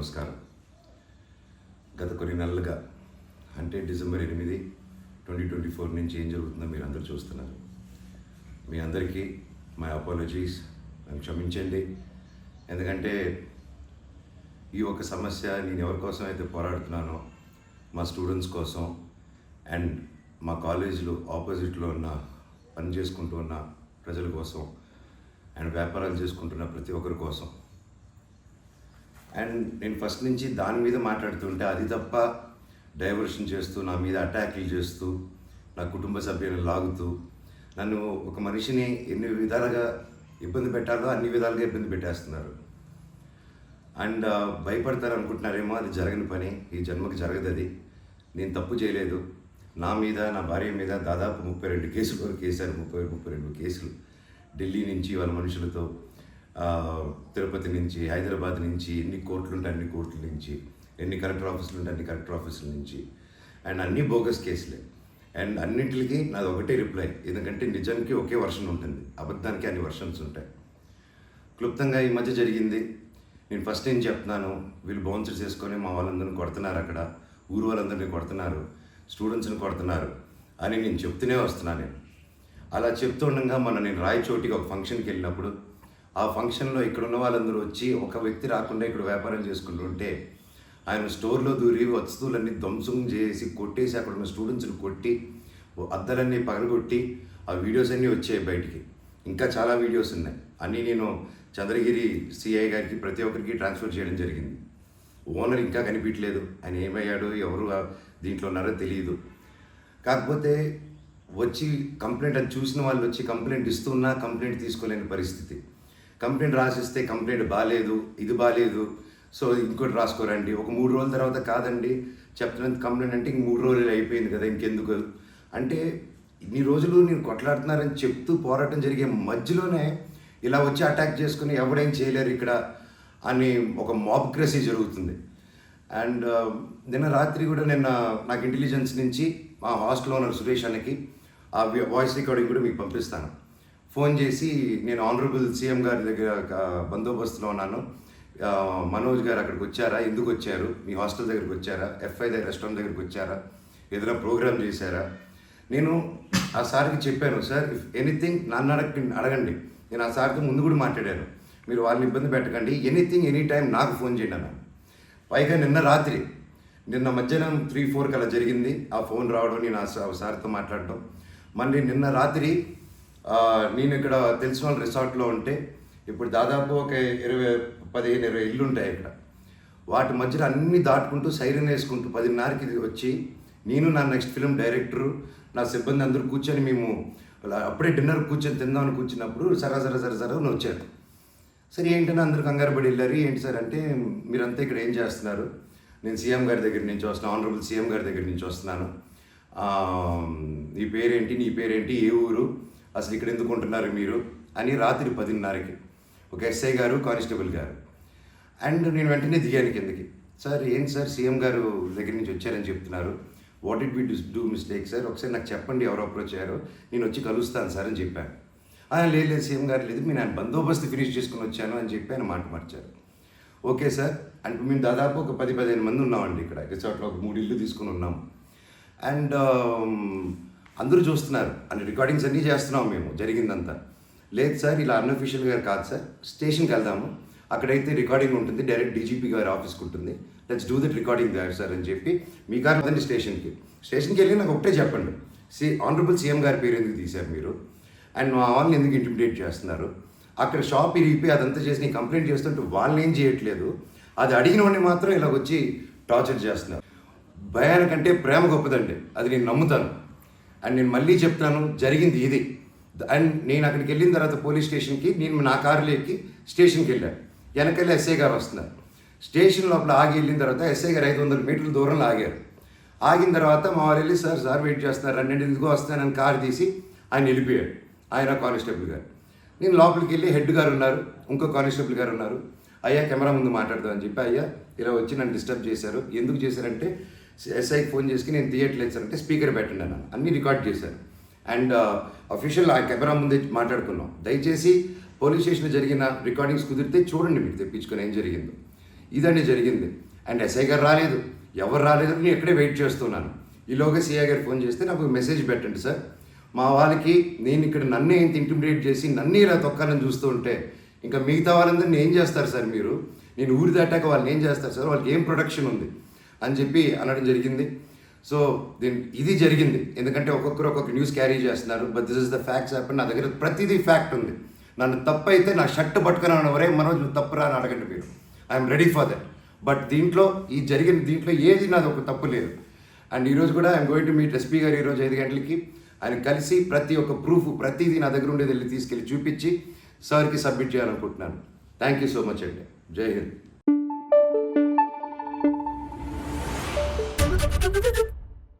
నమస్కారం. గత కొన్ని నెలలుగా అంటే డిసెంబర్ 8, 2024 నుంచి ఏం జరుగుతుందో మీరు అందరూ చూస్తున్నారు. మీ అందరికీ మై అపాలజీస్, నన్ను క్షమించండి. ఎందుకంటే ఈ ఒక సమస్య నేను ఎవరి కోసం అయితే పోరాడుతున్నానో మా స్టూడెంట్స్ కోసం అండ్ మా కాలేజీలో ఆపోజిట్లో ఉన్న పని చేసుకుంటూ ఉన్న ప్రజల కోసం అండ్ వ్యాపారాలు చేసుకుంటున్న ప్రతి ఒక్కరి కోసం. అండ్ నేను ఫస్ట్ నుంచి దాని మీద మాట్లాడుతుంటే అది తప్ప డైవర్షన్ చేస్తూ నా మీద అటాక్లు చేస్తూ నా కుటుంబ సభ్యులను లాగుతూ నన్ను ఒక మనిషిని ఎన్ని విధాలుగా ఇబ్బంది పెట్టాలో అన్ని విధాలుగా ఇబ్బంది పెట్టేస్తున్నారు. అండ్ భయపడతారు అనుకుంటున్నారేమో, అది జరగని పని, ఈ జన్మకి జరగదు. అది నేను తప్పు చేయలేదు. నా మీద, నా భార్య మీద దాదాపు 32 కేసులు వరకు వేశారు. 32 కేసులు ఢిల్లీ నుంచి వాళ్ళ మనుషులతో, తిరుపతి నుంచి, హైదరాబాద్ నుంచి, ఎన్ని కోర్టులు ఉంటే అన్ని కోర్టుల నుంచి, ఎన్ని కలెక్టర్ ఆఫీసులు ఉంటే అన్ని కలెక్టర్ ఆఫీసుల నుంచి, అండ్ అన్ని బోగస్ కేసులే. అండ్ అన్నింటికి నాది ఒకటే రిప్లై, ఎందుకంటే నిజానికి ఒకే వర్షన్ ఉంటుంది, అబద్ధానికి అన్ని వర్షన్స్ ఉంటాయి. క్లుప్తంగా ఈ మధ్య జరిగింది. నేను ఫస్ట్ ఏం చెప్తున్నాను, వీళ్ళు బౌన్సర్స్ చేసుకొని మా వాళ్ళందరినీ కొడుతున్నారు, అక్కడ ఊరు వాళ్ళందరినీ కొడుతున్నారు, స్టూడెంట్స్ని కొడుతున్నారు అని నేను చెప్తూనే వస్తున్నాను. అలా చెప్తూ ఉండగా నేను రాయచోటికి ఒక ఫంక్షన్కి వెళ్ళినప్పుడు ఆ ఫంక్షన్లో ఇక్కడ ఉన్న వాళ్ళందరూ వచ్చి ఒక వ్యక్తి రాకుండా ఇక్కడ వ్యాపారం చేసుకుంటుంటే ఆయన స్టోర్లో దూరి వస్తువులన్నీ ధ్వంసం చేసి కొట్టేసి అక్కడ ఉన్న స్టూడెంట్స్ని కొట్టి అద్దాలన్నీ పగలగొట్టి ఆ వీడియోస్ అన్నీ వచ్చాయి బయటికి. ఇంకా చాలా వీడియోస్ ఉన్నాయి. అన్నీ నేను చంద్రగిరి సిఐ గారికి ప్రతి ఒక్కరికి ట్రాన్స్ఫర్ చేయడం జరిగింది. ఓనర్ ఇంకా కనిపించలేదు, ఆయన ఏమయ్యాడు, ఎవరు దీంట్లో ఉన్నారో తెలియదు. కాకపోతే వచ్చి కంప్లైంట్ అది చూసిన వాళ్ళు వచ్చి కంప్లైంట్ ఇస్తున్నా కంప్లైంట్ తీసుకోలేని పరిస్థితి. కంప్లైంట్ రాసిస్తే కంప్లైంట్ బాగాలేదు, ఇది బాగాలేదు, సో ఇంకోటి రాసుకోరండి. ఒక 3 రోజుల తర్వాత కాదండి చెప్తున్నంత కంప్లైంట్ అంటే ఇంక 3 రోజులు అయిపోయింది కదా, ఇంకెందుకు అంటే ఇన్ని రోజులు నేను కొట్లాడుతున్నారని చెప్తూ పోరాటం జరిగే మధ్యలోనే ఇలా వచ్చి అటాక్ చేసుకుని ఎవడేం చేయలేరు ఇక్కడ అని ఒక మాబ్క్రసీ జరుగుతుంది. అండ్ నిన్న రాత్రి కూడా నాకు ఇంటెలిజెన్స్ నుంచి మా హాస్టల్లో ఉన్న సురేష్ అన్నకి ఆ వాయిస్ రికార్డింగ్ కూడా మీకు పంపిస్తాను. ఫోన్ చేసి నేను ఆనరబుల్ సీఎం గారి దగ్గర బందోబస్తులో ఉన్నాను, మనోజ్ గారు అక్కడికి వచ్చారా, ఎందుకు వచ్చారు, మీ హాస్టల్ దగ్గరికి వచ్చారా, ఎఫ్ఐ దగ్గర రెస్టారెంట్ దగ్గరికి వచ్చారా, ఏదైనా ప్రోగ్రామ్ చేశారా. నేను ఆ సార్కి చెప్పాను, సార్ ఇఫ్ ఎనీథింగ్ నన్ను అడగండి. నేను ఆ సార్తో ముందు కూడా మాట్లాడాను, మీరు వాళ్ళని ఇబ్బంది పెట్టకండి, ఎనీథింగ్ ఎనీ టైం నాకు ఫోన్ చేయండి అన్నాను. పైగా నిన్న మధ్యాహ్నం 3-4 అలా జరిగింది ఆ ఫోన్ రావడం, నేను ఆ సార్తో మాట్లాడటం. మళ్ళీ నిన్న రాత్రి నేను ఇక్కడ తెలిసిన వాళ్ళ రిసార్ట్లో ఉంటే, ఇప్పుడు దాదాపు ఒక 15-20 ఇళ్ళు ఉంటాయి ఇక్కడ. వాటి మధ్యలో అన్నీ దాటుకుంటూ సైరన్ వేసుకుంటూ 10:30కి వచ్చి నేను, నా నెక్స్ట్ ఫిలిం డైరెక్టరు, నా సిబ్బంది అందరూ కూర్చొని మేము అప్పుడే డిన్నర్ కూర్చొని తిందామని కూర్చున్నప్పుడు సరే వచ్చారు. సరే ఏంటని అందరూ కంగారు పడి వెళ్ళారు. ఏంటి సార్ అంటే, మీరంతా ఇక్కడ ఏం చేస్తున్నారు, నేను సీఎం గారి దగ్గర నుంచి వస్తున్నాను, ఆనరబుల్ సీఎం గారి దగ్గర నుంచి వస్తున్నాను, నీ పేరేంటి, ఏ ఊరు, అసలు ఇక్కడ ఎందుకు ఉంటున్నారు మీరు అని రాత్రి 10:30కి ఒక ఎస్ఐ గారు, కానిస్టేబుల్ గారు. అండ్ నేను వెంటనే దిగాను కిందకి. సార్ ఏంటి సార్ సీఎం గారు దగ్గర నుంచి వచ్చారని చెప్తున్నారు, what did we do mistake sir, ఒకసారి నాకు చెప్పండి ఎవరు అప్రోచ్ అయ్యారో, నేను వచ్చి కలుస్తాను సార్ అని చెప్పాను. లేదు సీఎం గారు లేదు, నేను బందోబస్తు ఫినిష్ చేసుకుని వచ్చాను అని చెప్పి ఆయన మాట మార్చారు. ఓకే సార్ అంటే మేము దాదాపు ఒక 10-15 మంది ఉన్నామండి ఇక్కడ రిసార్ట్లో, ఒక 3 ఇళ్ళు తీసుకుని ఉన్నాం. అండ్ అందరూ చూస్తున్నారు, అన్ని రికార్డింగ్స్ అన్నీ చేస్తున్నాం మేము జరిగిందంతా. లేదు సార్ ఇలా అన్అఫీషియల్గా కాదు సార్, స్టేషన్కి వెళ్దాము, అక్కడైతే రికార్డింగ్ ఉంటుంది, డైరెక్ట్ డీజీపీ గారి ఆఫీస్కి ఉంటుంది, let's do that recording that sir అని చెప్పి, మీ కారు వద్దండి స్టేషన్కి వెళ్ళి నాకు ఒకటే చెప్పండి, ఆనరబుల్ సీఎం గారి పేరు ఎందుకు తీశారు మీరు, అండ్ మా వాళ్ళని ఎందుకు ఇంటిమిడేట్ చేస్తున్నారు, అక్కడ షాప్ ఇరిగిపోయి అదంతా చేసి నేను కంప్లైంట్ చేస్తుంటే వాళ్ళని ఏం చేయట్లేదు, అది అడిగిన వాడిని మాత్రం ఇలా వచ్చి టార్చర్ చేస్తున్నారు. భయానికంటే ప్రేమ గొప్పదండి, అది నేను నమ్ముతాను. అండ్ నేను మళ్ళీ చెప్తాను, జరిగింది ఇది. అండ్ నేను అక్కడికి వెళ్ళిన తర్వాత పోలీస్ స్టేషన్కి నేను నా కారులో ఎక్కి స్టేషన్కి వెళ్ళాను. వెనకెళ్ళి ఎస్ఐ గారు వస్తున్నారు. స్టేషన్ లోపల ఆగి వెళ్ళిన తర్వాత ఎస్ఐ గారు 500 మీటర్ల దూరంలో ఆగారు. ఆగిన తర్వాత మా వాళ్ళు వెళ్ళి సార్ వెయిట్ చేస్తున్నారు, 2 ఎందుకు వస్తున్నానని కారు తీసి ఆయన వెళ్ళిపోయాడు, ఆయన కానిస్టేబుల్ గారు. నేను లోపలికి వెళ్ళి హెడ్ గారు ఉన్నారు, ఇంకో కానిస్టేబుల్ గారు ఉన్నారు. అయ్యా కెమెరా ముందు మాట్లాడదామని చెప్పి, అయ్యా ఇలా వచ్చి నన్ను డిస్టర్బ్ చేశారు, ఎందుకు చేశారంటే ఎస్ఐకి ఫోన్ చేసి నేను తీయట్లేదు సార్ అంటే స్పీకర్ పెట్టండి అన్నాను, అన్నీ రికార్డ్ చేశారు. అండ్ అఫీషియల్ ఆ కెమెరా ముందే మాట్లాడుకున్నాం. దయచేసి పోలీస్ స్టేషన్లో జరిగిన రికార్డింగ్స్ కుదిరితే చూడండి, మీరు తెప్పించుకొని ఏం జరిగిందో. ఇదండి జరిగింది. అండ్ ఎస్ఐ గారు రాలేదు, ఎవరు రాలేదు, నేను ఎక్కడే వెయిట్ చేస్తున్నాను. ఈలోగా సిఐ గారు ఫోన్ చేస్తే నాకు మెసేజ్ పెట్టండి సార్, మా వాళ్ళకి నేను ఇక్కడ నన్నే ఇంత ఇంటిమిడేట్ చేసి నన్నే ఇలా తొక్కాలని చూస్తూ ఉంటే ఇంకా మిగతా వాళ్ళందరినీ ఏం చేస్తారు సార్ మీరు, నేను ఊరి దాటాక వాళ్ళని ఏం చేస్తారు సార్, వాళ్ళకి ఏం ప్రొటెక్షన్ ఉంది అని చెప్పి అనడం జరిగింది. సో ఇది జరిగింది, ఎందుకంటే ఒక్కొక్కరు ఒక్కొక్క న్యూస్ క్యారీ చేస్తున్నారు. But this is the facts happen. నా దగ్గర ప్రతిదీ ఫ్యాక్ట్ ఉంది. నన్ను తప్పు అయితే నా షర్ట్ పట్టుకుని వరే మనోజ్ తప్పురా అని అడగండి మీరు, I'm ready for that. But దీంట్లో దీంట్లో ఏది నాది ఒక తప్పు లేదు. అండ్ ఈరోజు కూడా I'm going to meet SP గారు ఈరోజు 5 గంటలకి. ఆయన కలిసి ప్రతి ఒక్క ప్రూఫ్ ప్రతిదీ నా దగ్గర ఉండేది వెళ్ళి తీసుకెళ్ళి చూపించి సార్కి సబ్మిట్ చేయాలనుకుంటున్నాను. థ్యాంక్ యూ సో మచ్ అండి. జై హింద్.